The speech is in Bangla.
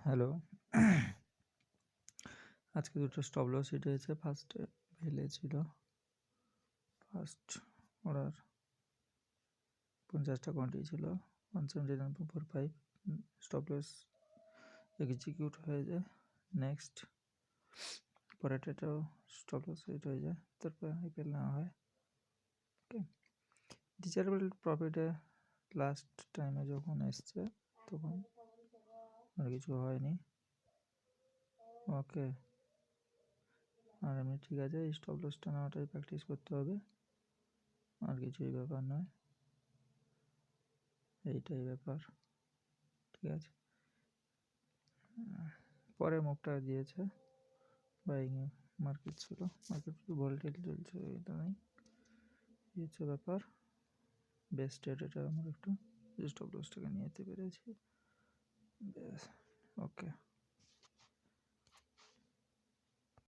হ্যালো। আজকে দুটো স্টপ লস হিট হয়েছে। ফার্স্টে ভেলে ছিল, ফার্স্ট অর্ডার 50টা কোয়ান্টিটি ছিল 179.45, স্টপ লস এক্সিকিউট হয়ে যায়। নেক্সট পরেরটাও স্টপ লস হিট হয়ে যায়, তারপর আইপিএল নেওয়া হয়। ওকে, ডিচারেবল প্রফিটে লাস্ট টাইমে যখন এসছে তখন আর কিছু হয়নি। ওকে, আর এমনি ঠিক আছে। স্টপ লসটা নেওয়াটাই প্র্যাকটিস করতে হবে, আর কিছুই ব্যাপার নয়, এইটাই ব্যাপার। ঠিক আছে, পরে মুখটা দিয়েছে বাইং মার্কেট ছিল, মার্কেট ভোল্টেজ চলছে, এটা নেই, এই হচ্ছে ব্যাপার। বেস্ট এটা আমার একটু স্টপ লসটাকে নিয়ে যেতে পেরেছি, ব্যাস। ওকে।